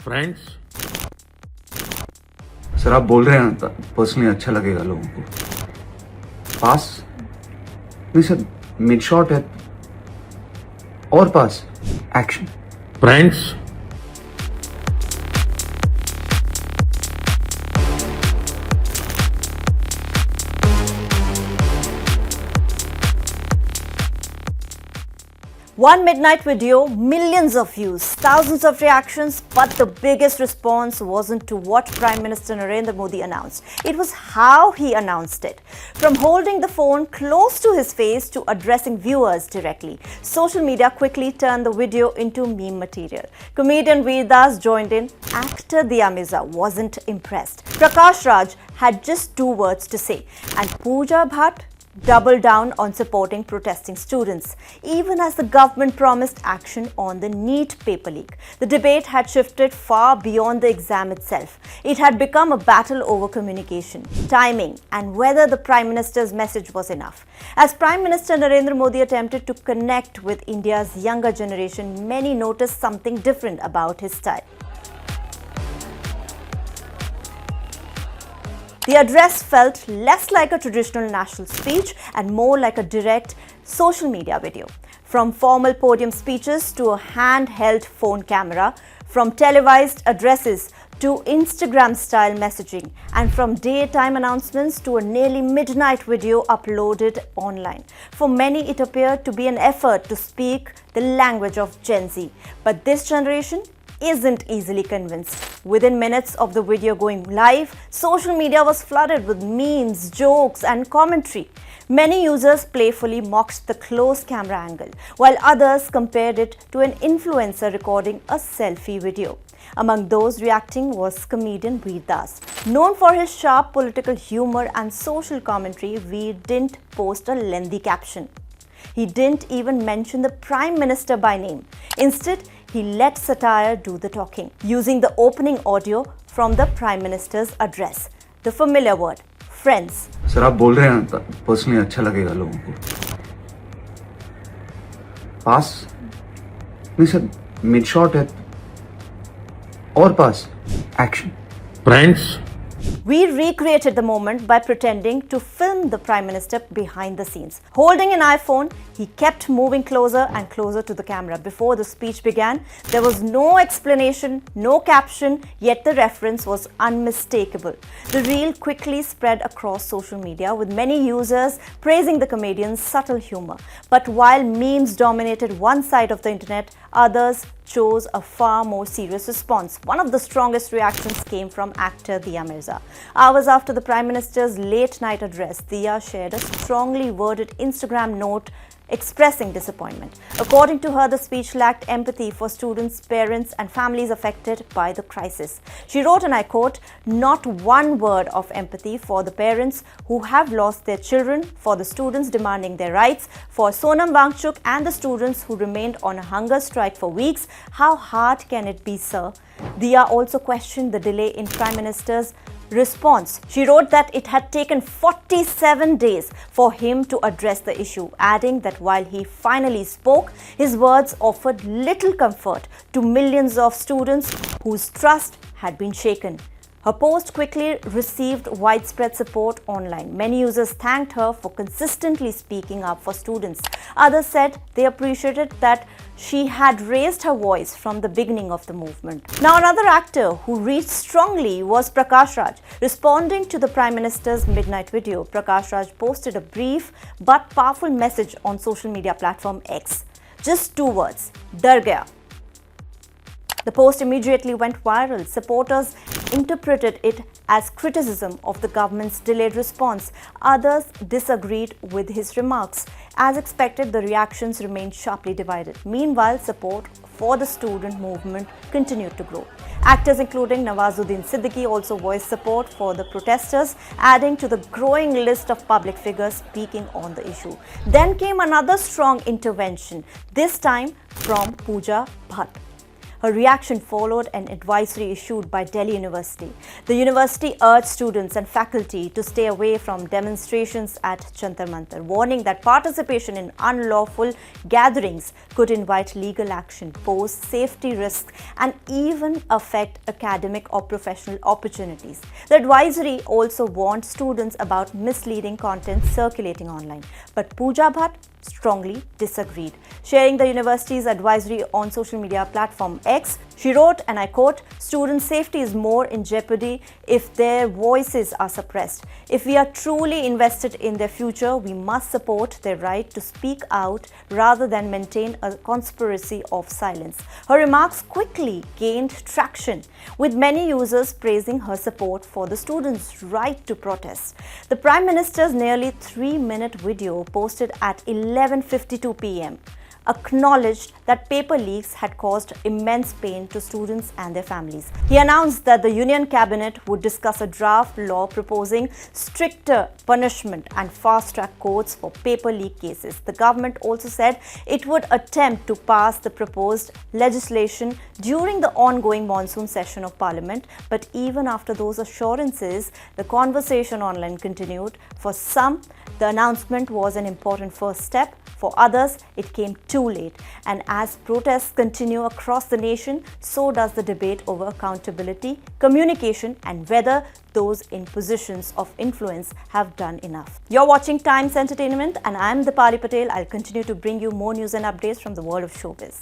Friends, sir आप बोल रहे हैं पर्सनली अच्छा लगेगा लोगों को। पास नहीं सर, मिड शॉट है और pass action. Friends, One midnight video, millions of views, thousands of reactions, but the biggest response wasn't to what Prime Minister Narendra Modi announced. It was how he announced it. From holding the phone close to his face to addressing viewers directly, social media quickly turned the video into meme material. Comedian Vedas joined in. Actor Dia Mirza wasn't impressed. Prakash Raj had just 2 words to say, and Pooja Bhatt doubled down on supporting protesting students, even as the government promised action on the NEET paper leak. The debate had shifted far beyond the exam itself. It had become a battle over communication, timing, and whether the Prime Minister's message was enough. As Prime Minister Narendra Modi attempted to connect with India's younger generation, many noticed something different about his style. The address felt less like a traditional national speech and more like a direct social media video. From formal podium speeches to a handheld phone camera, from televised addresses to Instagram-style messaging, and from daytime announcements to a nearly midnight video uploaded online. For many, it appeared to be an effort to speak the language of Gen Z. But this generation isn't easily convinced. Within minutes of the video going live, social media was flooded with memes, jokes, and commentary. Many users playfully mocked the close camera angle, while others compared it to an influencer recording a selfie video. Among those reacting was comedian Vedas. Known for his sharp political humor and social commentary, Veer didn't post a lengthy caption. He didn't even mention the Prime Minister by name. Instead, he let satire do the talking, using the opening audio from the Prime Minister's address. The familiar word, friends. Sir आप बोल रहे हैं personally अच्छा लगेगा लोगों को। पास नहीं sir, mid shot है और pass action. Friends, We recreated the moment by pretending to film the Prime Minister behind the scenes. Holding an iPhone, he kept moving closer and closer to the camera. Before the speech began, there was no explanation, no caption, yet the reference was unmistakable. The reel quickly spread across social media, with many users praising the comedian's subtle humor. But while memes dominated one side of the internet, others chose a far more serious response. One of the strongest reactions came from actor Dia Mirza. Hours after the Prime Minister's late-night address, Dia shared a strongly worded Instagram note expressing disappointment. According to her, the speech lacked empathy for students, parents, and families affected by the crisis. She wrote, and I quote, "Not one word of empathy for the parents who have lost their children, for the students demanding their rights, for Sonam Wangchuk and the students who remained on a hunger strike for weeks. How hard can it be, sir?" Dia also questioned the delay in Prime Minister's response. She wrote that it had taken 47 days for him to address the issue, adding that while he finally spoke, his words offered little comfort to millions of students whose trust had been shaken. Her post quickly received widespread support online. Many users thanked her for consistently speaking up for students. Others said they appreciated that she had raised her voice from the beginning of the movement. Now, another actor who reached strongly was Prakash Raj. Responding to the Prime Minister's midnight video, Prakash Raj posted a brief but powerful message on social media platform X. Just 2 words, "Dar gaya." The post immediately went viral. Supporters interpreted it as criticism of the government's delayed response. Others disagreed with his remarks. As expected, the reactions remained sharply divided. Meanwhile, support for the student movement continued to grow. Actors including Nawazuddin, Siddiqui also voiced support for the protesters, adding to the growing list of public figures speaking on the issue. Then came another strong intervention, this time from Pooja Bhatt. Her reaction followed an advisory issued by Delhi University. The university urged students and faculty to stay away from demonstrations at Jantar Mantar, warning that participation in unlawful gatherings could invite legal action, pose safety risks, and even affect academic or professional opportunities. The advisory also warned students about misleading content circulating online. But Pooja Bhatt strongly disagreed. Sharing the university's advisory on social media platform X, she wrote, and I quote, "Student safety is more in jeopardy if their voices are suppressed. If we are truly invested in their future, we must support their right to speak out rather than maintain a conspiracy of silence." Her remarks quickly gained traction, with many users praising her support for the students' right to protest. The Prime Minister's nearly 3-minute video posted at 11:52 p.m. acknowledged that paper leaks had caused immense pain to students and their families. He announced that the Union Cabinet would discuss a draft law proposing stricter punishment and fast-track courts for paper leak cases. The government also said it would attempt to pass the proposed legislation during the ongoing monsoon session of Parliament, but even after those assurances, the conversation online continued. For some, the announcement was an important first step. For others, it came too late. And as protests continue across the nation, so does the debate over accountability, communication, and whether those in positions of influence have done enough. You're watching Times Entertainment, and I'm Dipali Patel. I'll continue to bring you more news and updates from the world of showbiz.